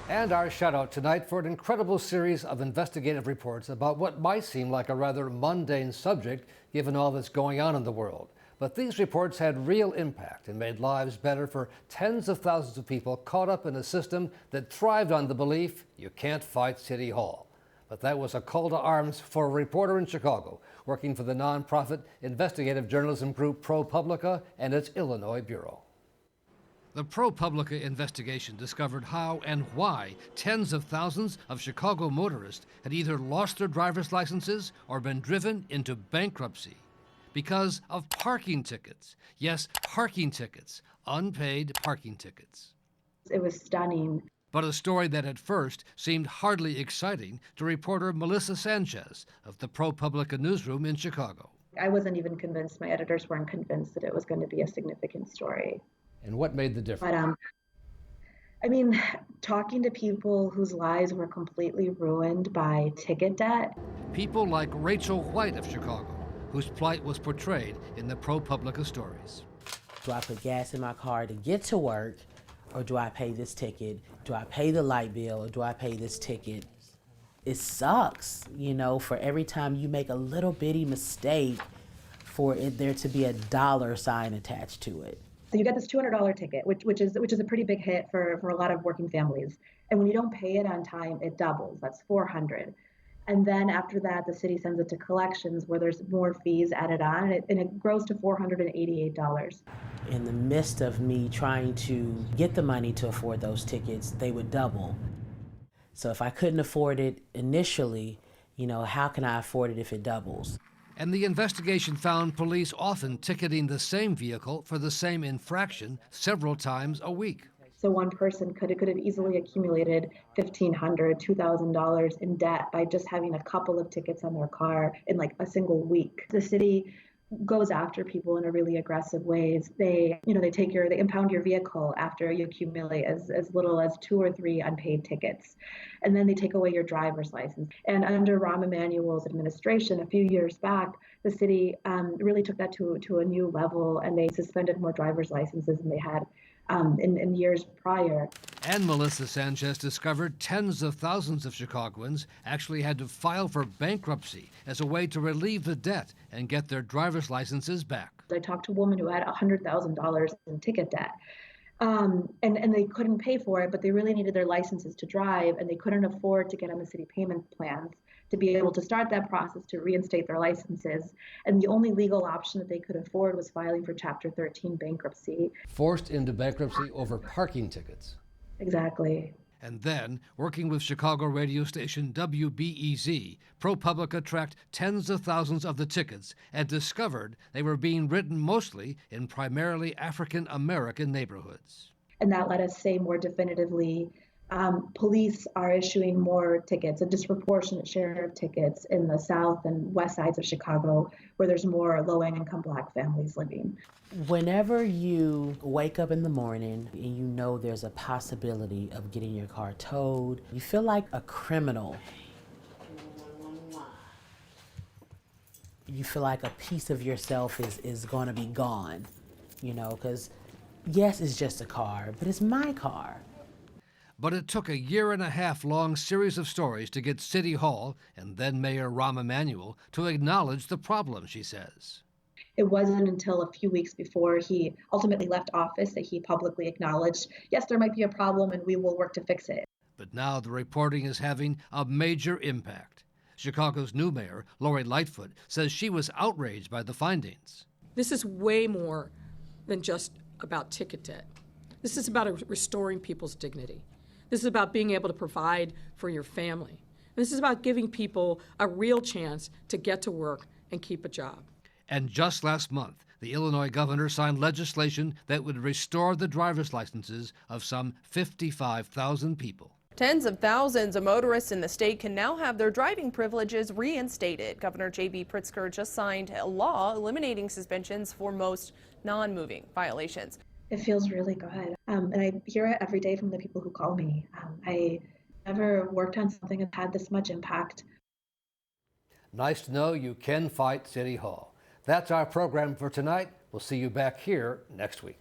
And our shout out tonight for an incredible series of investigative reports about what might seem like a rather mundane subject given all that's going on in the world. But these reports had real impact and made lives better for tens of thousands of people caught up in a system that thrived on the belief you can't fight City Hall. But that was a call to arms for a reporter in Chicago working for the nonprofit investigative journalism group ProPublica and its Illinois bureau. The ProPublica investigation discovered how and why tens of thousands of Chicago motorists had either lost their driver's licenses or been driven into bankruptcy because of parking tickets. Yes, parking tickets, unpaid parking tickets. It was stunning. But a story that at first seemed hardly exciting to reporter Melissa Sanchez of the ProPublica newsroom in Chicago. I wasn't even convinced, my editors weren't convinced that it was going to be a significant story. And what made the difference? But talking to people whose lives were completely ruined by ticket debt. People like Rachel White of Chicago, whose plight was portrayed in the ProPublica stories. Do I put gas in my car to get to work, or do I pay this ticket? Do I pay the light bill, or do I pay this ticket? It sucks, for every time you make a little bitty mistake for there to be a dollar sign attached to it. So you get this $200 ticket, which is a pretty big hit for a lot of working families. And when you don't pay it on time, it doubles. That's $400. And then after that, the city sends it to collections where there's more fees added on, and it grows to $488. In the midst of me trying to get the money to afford those tickets, they would double. So if I couldn't afford it initially, how can I afford it if it doubles? And the investigation found police often ticketing the same vehicle for the same infraction several times a week. So one person could have easily accumulated $1,500, $2,000 in debt by just having a couple of tickets on their car in like a single week. The city goes after people in a really aggressive ways. They impound your vehicle after you accumulate as little as 2 or 3 unpaid tickets. And then they take away your driver's license. And under Rahm Emanuel's administration, a few years back, the city really took that to a new level, and they suspended more driver's licenses than they had in years prior. And Melissa Sanchez discovered tens of thousands of Chicagoans actually had to file for bankruptcy as a way to relieve the debt and get their driver's licenses back. I talked to a woman who had $100,000 in ticket debt. And they couldn't pay for it, but they really needed their licenses to drive, and they couldn't afford to get on the city payment plans to be able to start that process to reinstate their licenses. And the only legal option that they could afford was filing for Chapter 13 bankruptcy. Forced into bankruptcy over parking tickets. Exactly. And then, working with Chicago radio station WBEZ, ProPublica tracked tens of thousands of the tickets and discovered they were being written mostly in primarily African-American neighborhoods. And that let us say more definitively, police are issuing more tickets, a disproportionate share of tickets in the south and west sides of Chicago, where there's more low-income Black families living. Whenever you wake up in the morning and you know there's a possibility of getting your car towed, you feel like a criminal. You feel like a piece of yourself is going to be gone, because yes, it's just a car, but it's my car. But it took a 1.5-year-long series of stories to get City Hall and then Mayor Rahm Emanuel to acknowledge the problem, she says. It wasn't until a few weeks before he ultimately left office that he publicly acknowledged, yes, there might be a problem and we will work to fix it. But now the reporting is having a major impact. Chicago's new mayor, Lori Lightfoot, says she was outraged by the findings. This is way more than just about ticket debt. This is about restoring people's dignity. This is about being able to provide for your family. This is about giving people a real chance to get to work and keep a job. And just last month, the Illinois governor signed legislation that would restore the driver's licenses of some 55,000 people. Tens of thousands of motorists in the state can now have their driving privileges reinstated. Governor J.B. Pritzker just signed a law eliminating suspensions for most non-moving violations. It feels really good. And I hear it every day from the people who call me. I never worked on something that had this much impact. Nice to know you can fight City Hall. That's our program for tonight. We'll see you back here next week.